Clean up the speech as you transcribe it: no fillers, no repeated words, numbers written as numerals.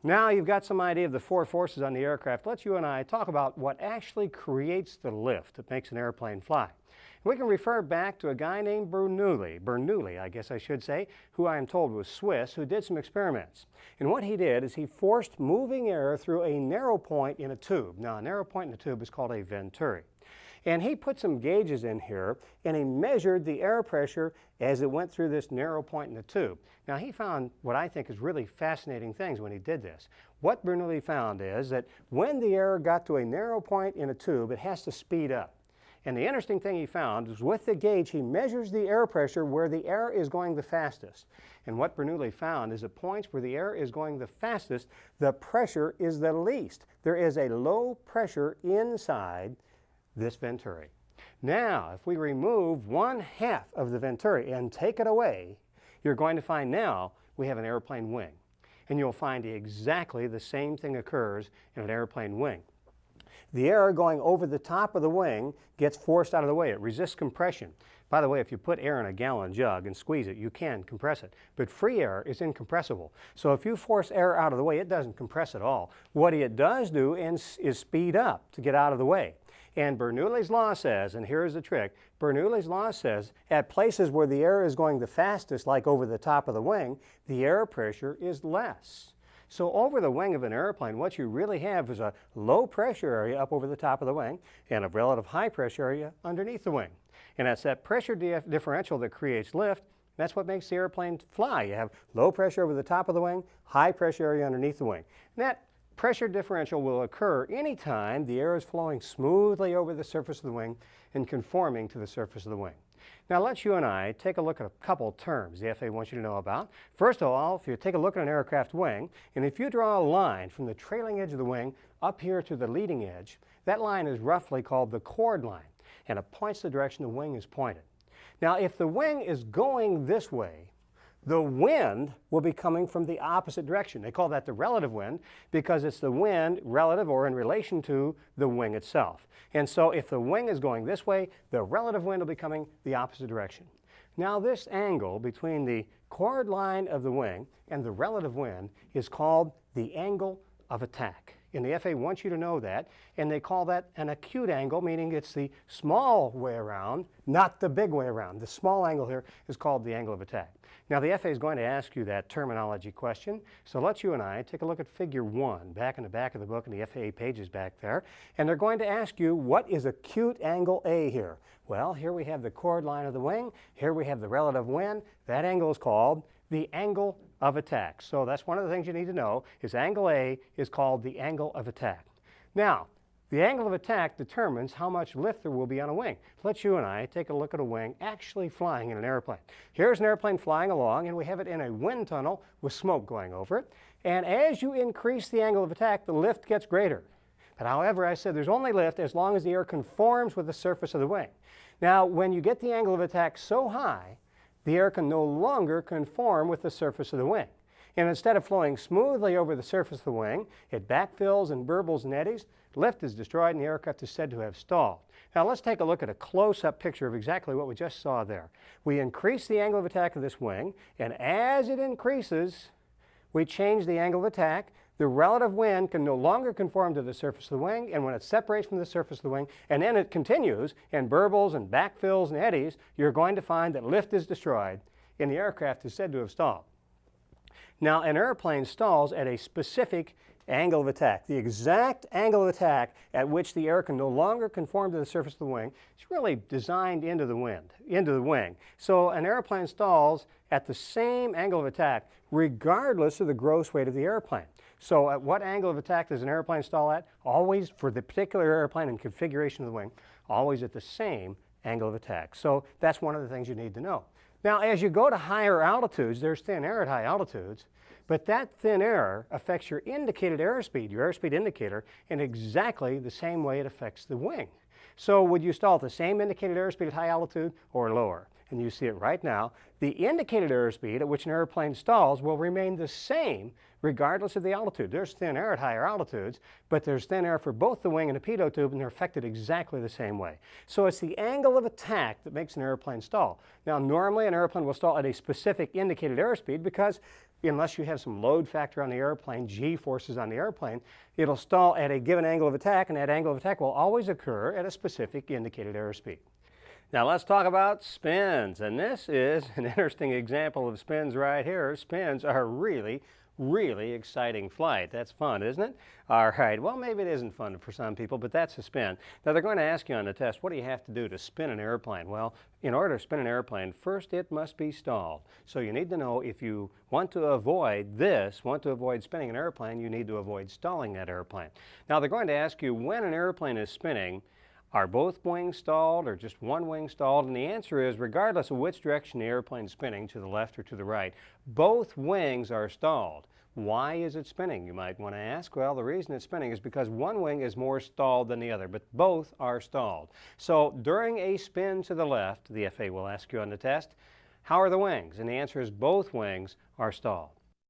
Now you've got some idea of the four forces on the aircraft. Let's you and I talk about what actually creates the lift that makes an airplane fly. We can refer back to a guy named Bernoulli, I guess I should say, who I am told was Swiss, who did some experiments. And what he did is he forced moving air through a narrow point in a tube. Now, a narrow point in a tube is called a venturi. And he put some gauges in here and he measured the air pressure as it went through this narrow point in the tube. Now he found what I think is really fascinating things when he did this. What Bernoulli found is that when the air got to a narrow point in a tube, it has to speed up. And the interesting thing he found is with the gauge, he measures the air pressure where the air is going the fastest. And what Bernoulli found is at points where the air is going the fastest, the pressure is the least. There is a low pressure inside this venturi. Now, if we remove 1/2 of the venturi and take it away, you're going to find now we have an airplane wing. And you'll find exactly the same thing occurs in an airplane wing. The air going over the top of the wing gets forced out of the way. It resists compression. By the way, if you put air in a gallon jug and squeeze it, you can compress it. But free air is incompressible. So if you force air out of the way, it doesn't compress at all. What it does do is speed up to get out of the way. And Bernoulli's law says, and here's the trick, Bernoulli's law says at places where the air is going the fastest, like over the top of the wing, the air pressure is less. So over the wing of an airplane, what you really have is a low pressure area up over the top of the wing and a relative high pressure area underneath the wing. And that's that pressure differential that creates lift. That's what makes the airplane fly. You have low pressure over the top of the wing, high pressure area underneath the wing. And that pressure differential will occur anytime the air is flowing smoothly over the surface of the wing and conforming to the surface of the wing. Now let's you and I take a look at a couple terms the FAA wants you to know about. First of all, if you take a look at an aircraft wing, and if you draw a line from the trailing edge of the wing up here to the leading edge, that line is roughly called the chord line, and it points the direction the wing is pointed. Now if the wing is going this way, the wind will be coming from the opposite direction. They call that the relative wind because it's the wind relative or in relation to the wing itself. And so if the wing is going this way, the relative wind will be coming the opposite direction. Now this angle between the chord line of the wing and the relative wind is called the angle of attack. And the FAA wants you to know that, and they call that an acute angle, meaning it's the small way around, not the big way around. The small angle here is called the angle of attack. Now the FAA is going to ask you that terminology question, so let's you and I take a look at figure 1 back in the back of the book and the FAA pages back there, and they're going to ask you what is acute angle A here? Well, here we have the chord line of the wing, here we have the relative wind. That angle is called the angle of attack. So that's one of the things you need to know is angle A is called the angle of attack. Now, the angle of attack determines how much lift there will be on a wing. Let's you and I take a look at a wing actually flying in an airplane. Here's an airplane flying along and we have it in a wind tunnel with smoke going over it. And as you increase the angle of attack, the lift gets greater. But however, I said there's only lift as long as the air conforms with the surface of the wing. Now, when you get the angle of attack so high, the air can no longer conform with the surface of the wing. And instead of flowing smoothly over the surface of the wing, it backfills and burbles and eddies. Lift is destroyed and the aircraft is said to have stalled. Now let's take a look at a close-up picture of exactly what we just saw there. We increase the angle of attack of this wing, and as it increases, we change the angle of attack. The relative wind can no longer conform to the surface of the wing, and when it separates from the surface of the wing, and then it continues and burbles and backfills and eddies, you're going to find that lift is destroyed and the aircraft is said to have stalled. Now, an airplane stalls at a specific angle of attack. The exact angle of attack at which the air can no longer conform to the surface of the wing is really designed into the wing. So an airplane stalls at the same angle of attack regardless of the gross weight of the airplane. So at what angle of attack does an airplane stall at? Always, for the particular airplane and configuration of the wing, always at the same angle of attack. So that's one of the things you need to know. Now, as you go to higher altitudes, there's thin air at high altitudes, but that thin air affects your indicated airspeed, your airspeed indicator, in exactly the same way it affects the wing. So would you stall at the same indicated airspeed at high altitude or lower? And you see it right now. The indicated airspeed at which an airplane stalls will remain the same regardless of the altitude. There's thin air at higher altitudes, but there's thin air for both the wing and the pitot tube, and they're affected exactly the same way. So it's the angle of attack that makes an airplane stall. Now, normally an airplane will stall at a specific indicated airspeed because unless you have some load factor on the airplane, G forces on the airplane, it'll stall at a given angle of attack, and that angle of attack will always occur at a specific indicated airspeed. Now let's talk about spins, and this is an interesting example of spins right here. Spins are really exciting flight. That's fun, isn't it? All right, well, maybe it isn't fun for some people, but that's a spin. Now they're going to ask you on the test, what do you have to do to spin an airplane? Well, in order to spin an airplane, first it must be stalled. So you need to know, if you want to avoid this, want to avoid spinning an airplane, you need to avoid stalling that airplane. Now they're going to ask you, when an airplane is spinning, are both wings stalled or just one wing stalled? And the answer is, regardless of which direction the airplane is spinning, to the left or to the right, both wings are stalled. Why is it spinning, you might want to ask? Well, the reason it's spinning is because one wing is more stalled than the other, but both are stalled. So during a spin to the left, the FAA will ask you on the test, how are the wings? And the answer is both wings are stalled.